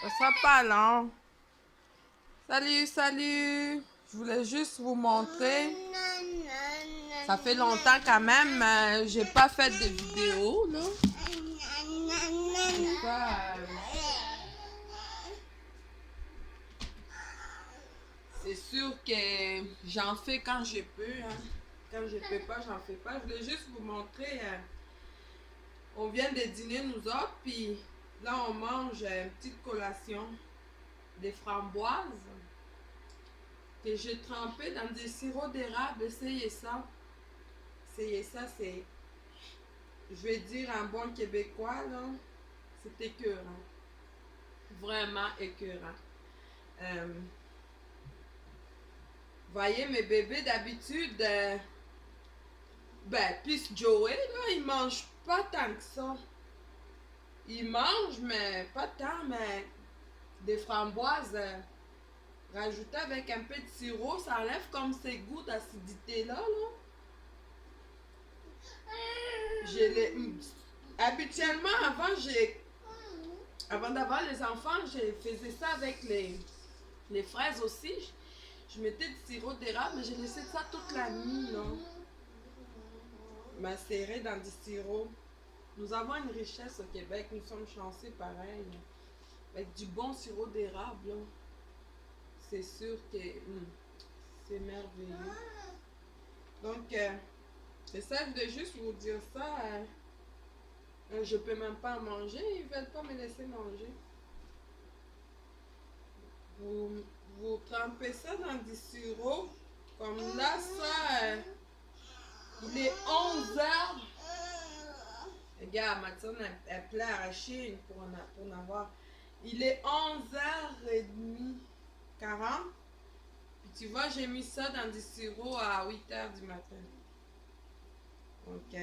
Ça sera pas lent. Salut, salut. Je voulais juste vous montrer. Ça fait longtemps quand même. J'ai pas fait de vidéo, là. C'est pas, c'est sûr que j'en fais quand je peux. Hein. Quand je peux pas, j'en fais pas. Je voulais juste vous montrer. On vient de dîner nous autres, puis là on mange une petite collation des framboises que j'ai trempées dans des sirops d'érable. Essayez ça. Essayez ça, c'est, je vais dire un bon québécois, là. C'est écœurant. Vraiment écœurant. Voyez, mes bébés d'habitude, ben, plus Joey, là, il mange pas tant que ça. Il mange, mais pas tant, mais des framboises rajoutées avec un peu de sirop, ça enlève comme ces goûts d'acidité-là, là. Habituellement, avant d'avoir les enfants, je faisais ça avec les fraises aussi. Je mettais du sirop d'érable, mais j'ai laissé ça toute la nuit, là. Macéré dans du sirop. Nous avons une richesse au Québec, nous sommes chanceux pareil. Avec du bon sirop d'érable, c'est sûr que c'est merveilleux. Donc, c'est ça, je voulais juste vous dire ça. Je peux même pas en manger, ils veulent pas me laisser manger. Vous trempez ça dans du sirop. Comme là, ça, il est 11 heures. Regarde, Matson, elle plaît arracher pour en avoir. Il est 11h30, 40. Puis tu vois, j'ai mis ça dans du sirop à 8h du matin. Donc,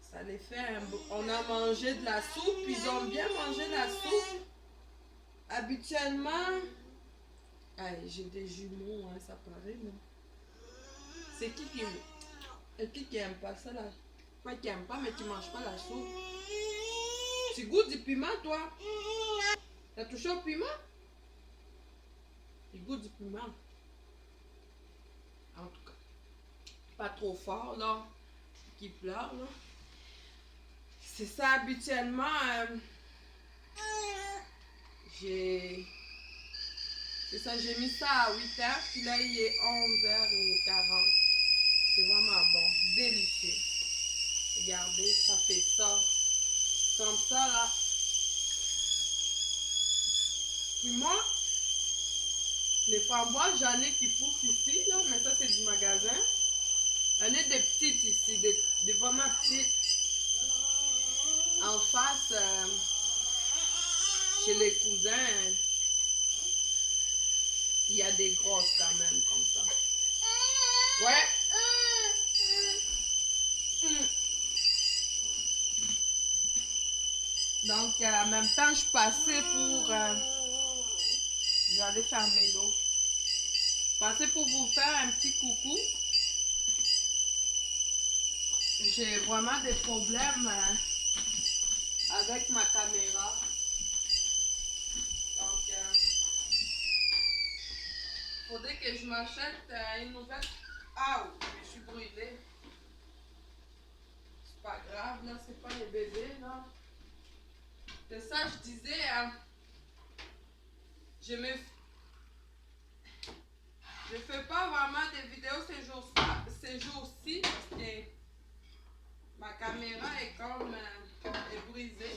ça les fait on a mangé de la soupe, puis ils ont bien mangé la soupe. Habituellement, j'ai des jumeaux, hein, ça paraît, là. C'est qui aime pas ça, là? Pas qui aime pas, mais qui mange pas la soupe. Tu goûtes du piment, toi? T'as touché au piment? Tu goûtes du piment. En tout cas, pas trop fort, là. Qui pleure, là. C'est ça, habituellement, j'ai... C'est ça, j'ai mis ça à 8h, puis là, il est 11h40. C'est vraiment bon, délicieux. Regardez, ça fait ça. Comme ça, là. Puis moi, les framboises, j'en ai qui poussent ici, là, mais ça, c'est du magasin. J'en ai des petites ici, des vraiment petites. En face, chez les cousins, il y a des grosses quand même, comme ça. Ouais. Donc, en même temps, je passais pour... je vais aller fermer l'eau. Je passais pour vous faire un petit coucou. J'ai vraiment des problèmes avec ma caméra. Donc, faudrait que je m'achète une nouvelle... Ah, je suis brûlée. C'est pas grave, là, c'est pas les bébés, là. C'est ça, je disais, je me... Je fais pas vraiment des vidéos ces jours-ci parce que ma caméra est comme est brisée.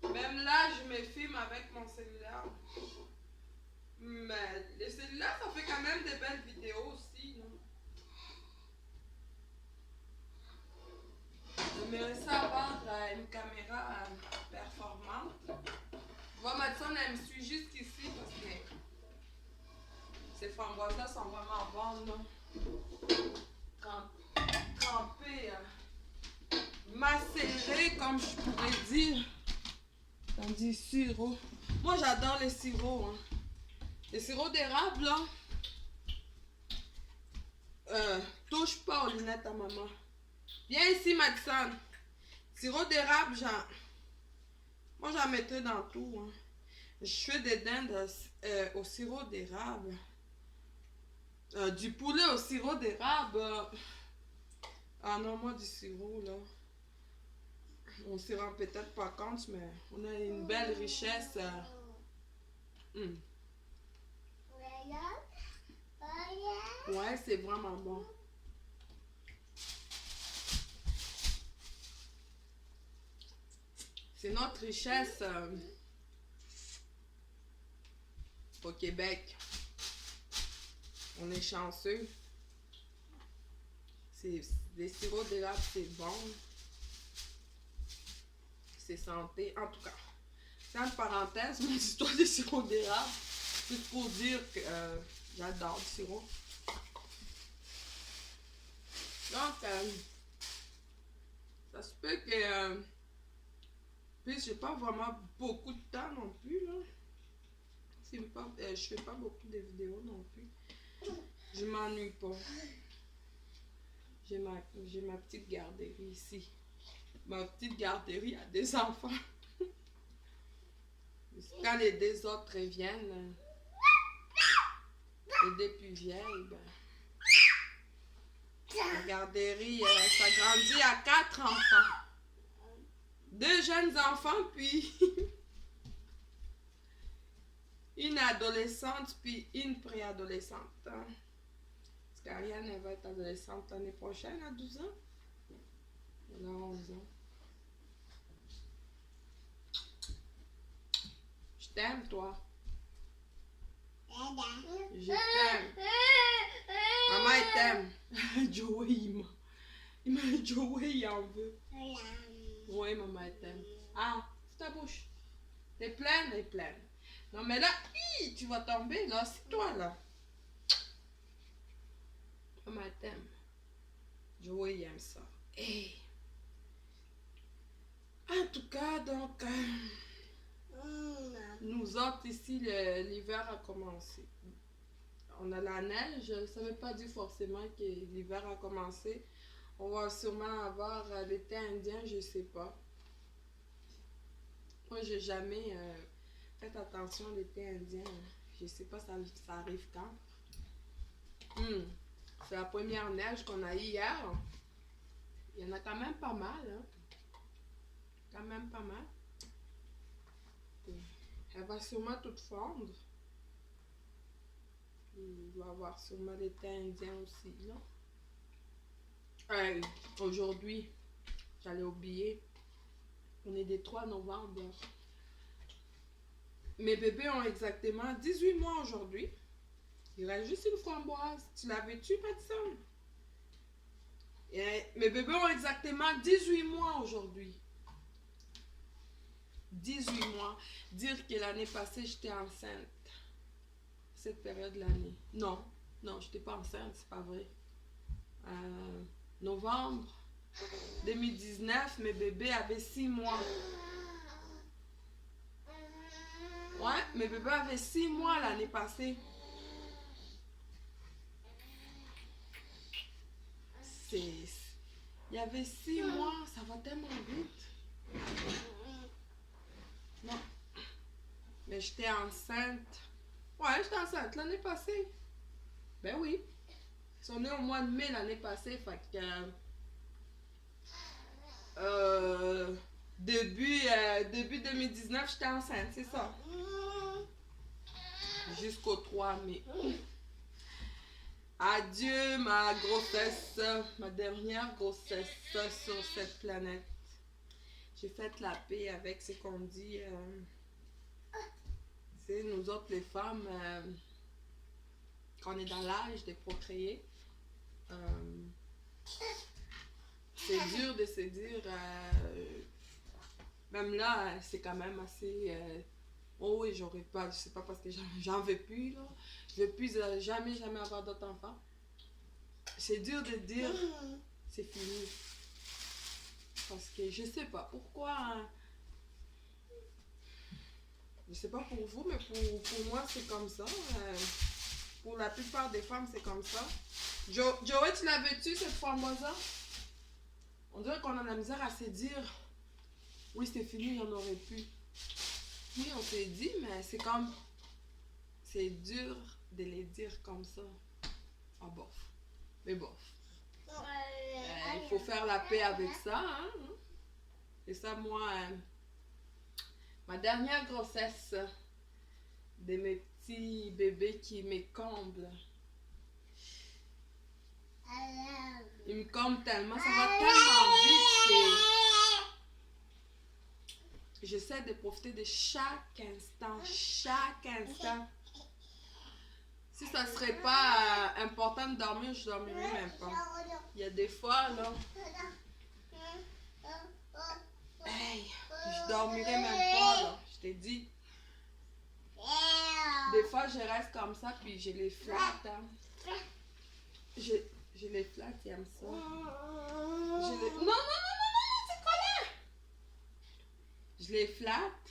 Même là, je me filme avec mon cellulaire. Mais le cellulaire, ça fait quand même des belles vidéos aussi. Non? J'aimerais ça avoir une caméra performante. Tu vois, Matson, elle me suit jusqu'ici parce que ces framboises-là sont vraiment bonnes. Trempées, macérées, comme je pourrais dire, dans du sirop. Moi, j'adore les sirops. Hein. Les sirops d'érable, là, touche pas aux lunettes à maman. Viens ici, Madison. Sirop d'érable, genre. Moi, j'en mettrais dans tout. Hein. Je fais des dindes au sirop d'érable. Du poulet au sirop d'érable. Ah non, moi, du sirop, là. On s'y rend peut-être pas compte, mais on a une belle richesse. Ouais, c'est vraiment bon. C'est notre richesse au Québec. On est chanceux. Les sirops d'érable, c'est bon. C'est santé. En tout cas, c'est une parenthèse, mon histoire des sirops d'érable. Juste pour dire que j'adore le sirop. Donc, ça se peut que... puis, j'ai pas vraiment beaucoup de temps non plus, là. Je fais pas beaucoup de vidéos non plus. Je m'ennuie pas. J'ai ma petite garderie ici. Ma petite garderie a des enfants. Quand les deux autres viennent, les deux plus vieilles, ben, la garderie, ça grandit à 4 enfants. 2 jeunes enfants, puis une adolescente, puis une préadolescente. Hein. Parce qu'Ariane, elle va être adolescente l'année prochaine, à 12 ans. Elle a 11 ans. Je t'aime, toi. Je t'aime. Maman, elle t'aime. Joey, Joey, il en veut. Oui, maman, elle t'aime. Ah, c'est ta bouche. T'es pleine, elle est pleine. Non, mais là, tu vas tomber, là. C'est toi, là. Maman, elle t'aime. Joey, il aime ça. Hey. En tout cas, donc... nous autres, ici, l'hiver a commencé. On a la neige, ça ne veut pas dire forcément que l'hiver a commencé. On va sûrement avoir l'été indien, je sais pas. Moi, j'ai jamais fait attention à l'été indien. Je sais pas, ça arrive quand. C'est la première neige qu'on a eue hier. Il y en a quand même pas mal. Hein? Quand même pas mal. Elle va sûrement toute fondre. Il va y avoir sûrement l'été indien aussi, là. Aujourd'hui, j'allais oublier. On est des 3 novembre. Mes bébés ont exactement 18 mois aujourd'hui. Il reste juste une framboise. Tu l'avais-tu, Patson? Mes bébés ont exactement 18 mois aujourd'hui. 18 mois. Dire que l'année passée, j'étais enceinte. Cette période de l'année. Non, je n'étais pas enceinte, c'est pas vrai. Novembre 2019, mes bébés avaient 6 mois. Ouais, mes bébés avaient 6 mois l'année passée. Il y avait 6 mois, ça va tellement vite. Non. Mais j'étais enceinte. Ouais, j'étais enceinte l'année passée. Ben oui. Ils sont nés au mois de mai l'année passée, fait que... début 2019, j'étais enceinte, c'est ça. Jusqu'au 3 mai. Adieu ma grossesse, ma dernière grossesse sur cette planète. J'ai fait la paix avec ce qu'on dit. C'est nous autres les femmes, quand on est dans l'âge de procréer, c'est dur de se dire, même là, c'est quand même assez... oh oui, j'aurais pas, je sais pas parce que j'en veux plus, là. Je veux plus jamais avoir d'autres enfants. C'est dur de dire, c'est fini. Parce que je sais pas pourquoi... Hein. Je sais pas pour vous, mais pour moi, c'est comme ça. Pour la plupart des femmes, c'est comme ça. Joey, tu l'avais-tu, cette framboise-là? On dirait qu'on a la misère à se dire, oui, c'est fini, il y en aurait plus. Oui, on s'est dit, mais c'est comme... C'est dur de les dire comme ça. Ah, bof. Mais bof. Il faut faire la paix avec ça, hein. Et ça, moi, ma dernière grossesse de mes petits bébés qui me comblent. Ils me comblent tellement, ça va tellement vite que j'essaie de profiter de chaque instant, chaque instant. Si ça serait pas important de dormir, je dormirais même pas. Il y a des fois, là, hey, je dormirais même pas, là, je t'ai dit. Des fois, je reste comme ça, puis je les flatte, hein. Je les flatte, ils aiment ça. Non, non, non, non, c'est quoi là? Je les flatte,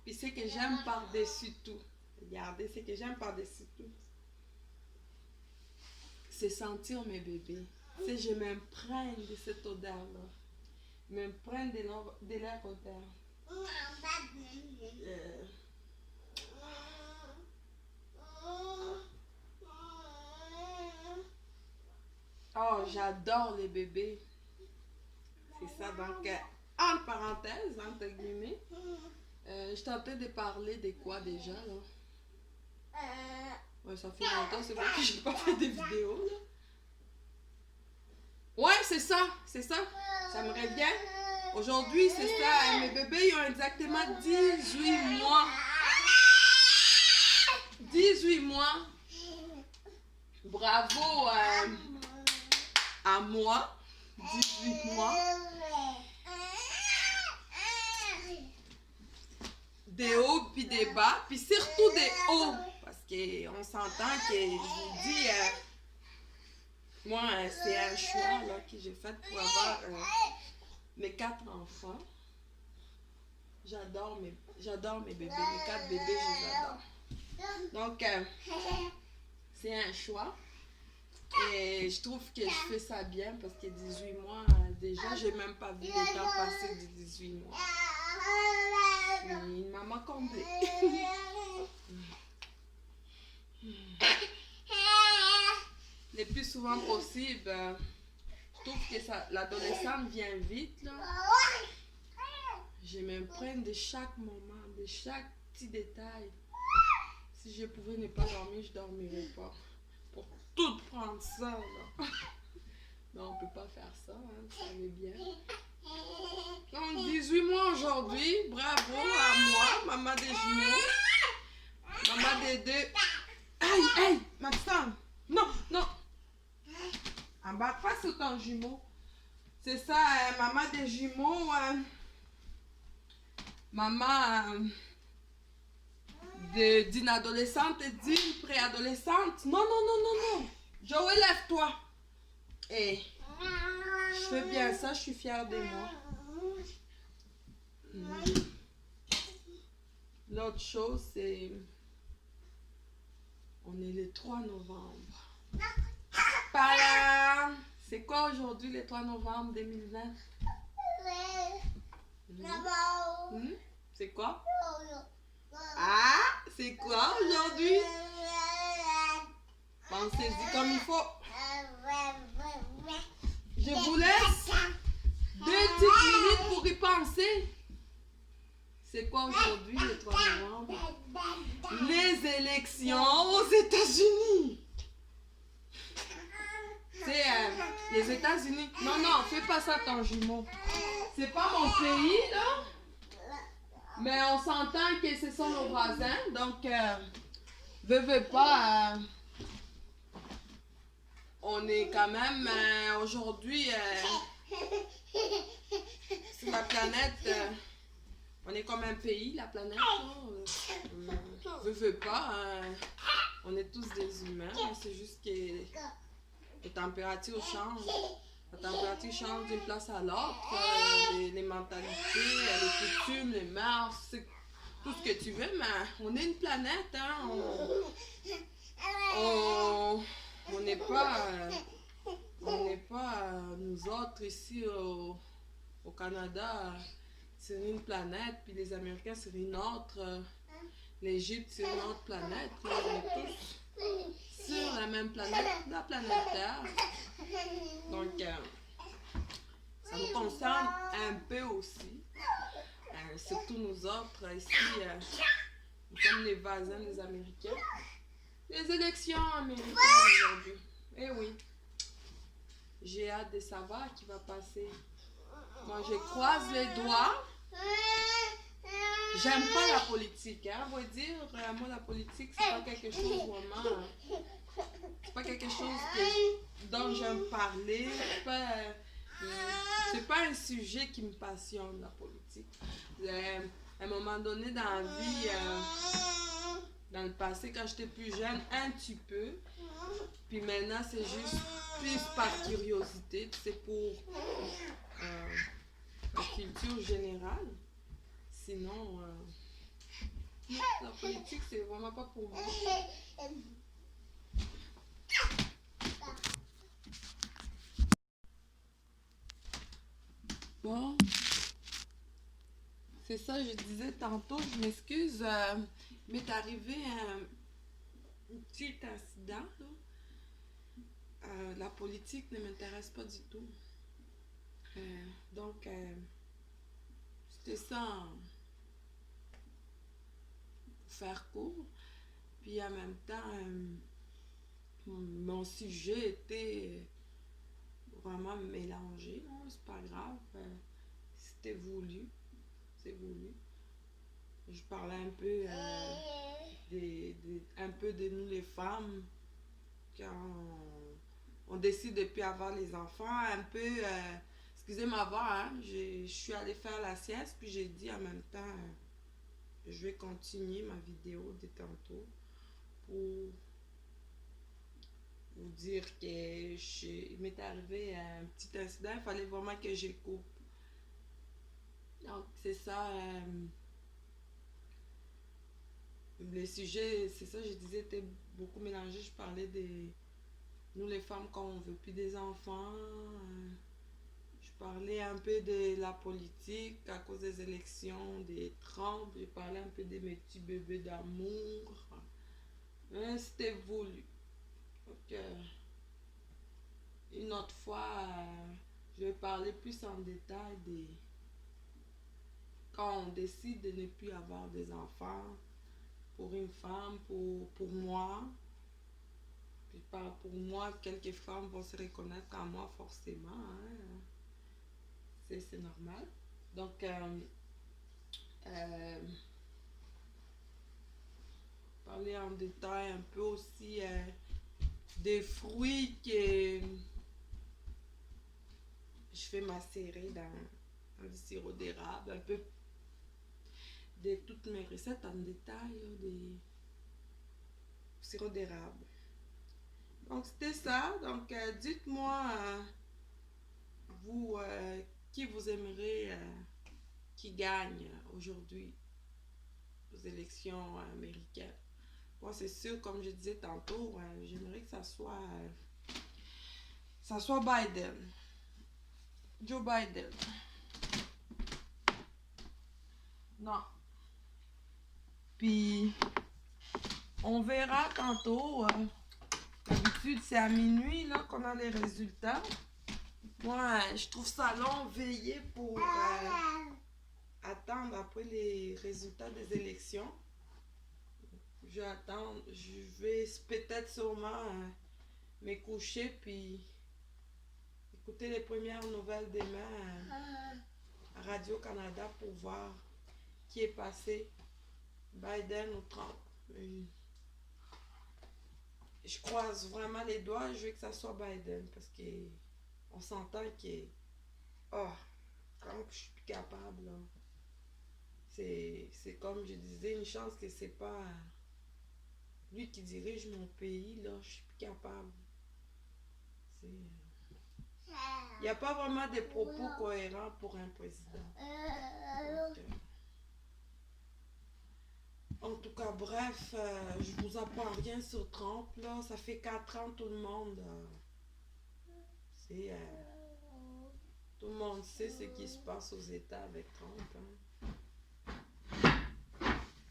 puis c'est que j'aime par-dessus tout. Regardez, c'est que j'aime par-dessus tout. C'est sentir mes bébés. C'est je m'imprègne de cette odeur-là. Je m'imprègne de leur odeur. Oh, j'adore les bébés. C'est ça, donc, entre parenthèses, entre guillemets, je tentais de parler de quoi déjà, là? Ouais, ça fait longtemps, c'est vrai que j'ai pas fait de vidéos, là. Ouais, c'est ça, ça me revient. Aujourd'hui, c'est ça, mes bébés, ils ont exactement 18 mois. 18 mois. Bravo à moi, 18 mois. Des hauts puis des bas, puis surtout des hauts. Parce qu'on s'entend que, je vous dis, moi, c'est un choix là, que j'ai fait pour avoir mes 4 enfants. J'adore mes bébés, mes 4 bébés, je les adore. Donc, c'est un choix. Et je trouve que je fais ça bien parce que 18 mois, déjà, j'ai même pas vu le temps passer de 18 mois. Je suis une maman comblée. Le plus souvent possible, je trouve que l'adolescente vient vite, là. Je m'imprègne de chaque moment, de chaque petit détail. Si je pouvais ne pas dormir, je dormirais pas. Pour tout prendre ça, là. Mais on peut pas faire ça, hein, vous savez bien. Donc, 18 mois aujourd'hui, bravo à moi, maman des jumeaux. Maman des deux. Aïe, aïe, Maxime. Non, non. Embarque pas sur ton jumeau. C'est ça, maman des jumeaux. Maman d'une adolescente et d'une préadolescente. Non, non, non, non, non. Joey, lève-toi. Et je fais bien ça, je suis fière de moi. L'autre chose, c'est... On est le 3 novembre. Voilà. C'est quoi aujourd'hui, le 3 novembre 2020? C'est quoi? Ah, c'est quoi aujourd'hui? Pensez-y comme il faut. Je vous laisse 2 petites minutes pour y penser. C'est quoi aujourd'hui, le 3 novembre? Les élections aux États-Unis. C'est les États-Unis. Non, non, fais pas ça ton jumeau. C'est pas mon pays, là. Mais on s'entend que ce sont nos voisins. Donc, veux pas. On est quand même aujourd'hui sur la planète. On est comme un pays, la planète. Veux pas. On est tous des humains. C'est juste que les températures changent. La température change d'une place à l'autre. Les mentalités, les coutumes, les mœurs, tout ce que tu veux. Mais on est une planète. Hein? On n'est pas nous autres ici au Canada. sur une planète, puis les Américains sur une autre, l'Égypte sur une autre planète. Là, on est tous sur la même planète, la planète Terre. Donc, ça nous concerne un peu aussi. Surtout nous autres, ici, nous sommes les voisins des Américains. Les élections américaines aujourd'hui. Eh oui. J'ai hâte de savoir qui va passer. Moi, je croise les doigts. J'aime pas la politique, hein. On va dire, moi, la politique, c'est pas quelque chose vraiment. C'est pas quelque chose dont j'aime parler. C'est pas un sujet qui me passionne, la politique. À un moment donné dans la vie, dans le passé, quand j'étais plus jeune, un petit peu. Puis maintenant, c'est juste plus par curiosité, c'est pour la culture générale. Sinon, non, la politique, c'est vraiment pas pour moi. Bon, c'est ça, je disais tantôt, je m'excuse, il m'est arrivé un petit incident, là. La politique ne m'intéresse pas du tout. Donc, c'était ça, pour faire court. Puis en même temps, mon sujet était vraiment mélangé. C'est pas grave. C'était voulu. C'est voulu. Je parlais un peu, un peu de nous les femmes. Quand on décide de plus avoir les enfants. Un peu... excusez ma voix, hein? Je suis allée faire la sieste. Puis j'ai dit en même temps... je vais continuer ma vidéo de tantôt pour vous dire il m'est arrivé un petit incident, il fallait vraiment que je coupe. Donc c'est ça, le sujet, c'est ça, je disais, était beaucoup mélangé. Je parlais de nous les femmes quand on veut plus des enfants. Je parlais un peu de la politique à cause des élections, des Trump. J'ai parlé un peu de mes petits bébés d'amour. C'était voulu. Donc, une autre fois, je vais parler plus en détail de quand on décide de ne plus avoir des enfants pour une femme, pour moi. Puis pour moi, quelques femmes vont se reconnaître en moi forcément. Hein. C'est normal. Donc, parler en détail un peu aussi des fruits que je fais macérer dans du sirop d'érable, un peu de toutes mes recettes en détail, là, des sirop d'érable. Donc c'était ça. Donc dites-moi vous qui vous aimerez qui gagne aujourd'hui aux élections américaines. Moi c'est sûr, comme je disais tantôt, j'aimerais que ça soit Biden. Joe Biden. Non. Puis, on verra tantôt. D'habitude, c'est à minuit là qu'on a les résultats. Moi, je trouve ça long, veiller pour attendre après les résultats des élections. Je vais attendre. Je vais peut-être sûrement me coucher puis écouter les premières nouvelles demain à Radio-Canada pour voir qui est passé, Biden ou Trump. Je croise vraiment les doigts, je veux que ça soit Biden parce que on s'entend que quand je suis plus capable là. C'est comme je disais, une chance que c'est pas lui qui dirige mon pays là, je suis plus capable. Il n'y a pas vraiment de propos cohérents pour un président. Donc, en tout cas, bref, je vous apprends rien sur Trump, là. Ça fait 4 ans, tout le monde Tout le monde sait ce qui se passe aux États avec Trump. Hein.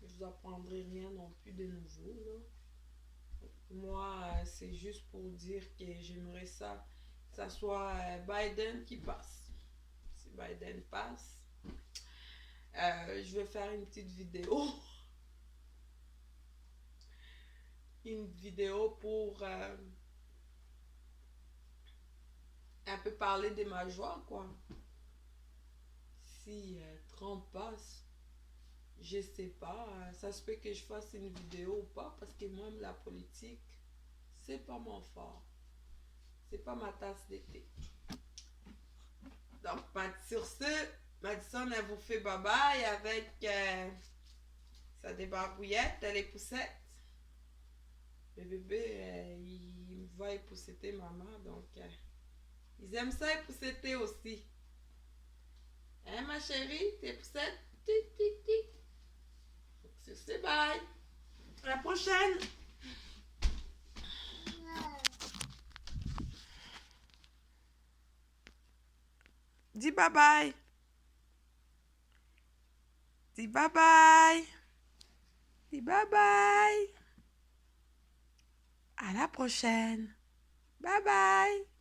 Je vous apprendrai rien non plus de nouveau. Là. Moi, c'est juste pour dire que j'aimerais ça, que ça soit Biden qui passe. Si Biden passe, je vais faire une petite vidéo. Une vidéo pour un peu parler de ma joie, quoi. Si Trump passe, je sais pas, ça se peut que je fasse une vidéo ou pas, parce que moi, la politique, c'est pas mon fort. C'est pas ma tasse d'été. Donc, sur ce, Madison, elle vous fait bye-bye avec sa débarbouillette, les poussettes. Le bébé, il va épousseter maman, donc ils aiment ça épousseter aussi. Hein, ma chérie, tes poussettes? Tic, tic, tic. Donc, sur ce, bye. À la prochaine. Dis bye bye. Dis bye bye. Dis bye bye. À la prochaine. Bye bye.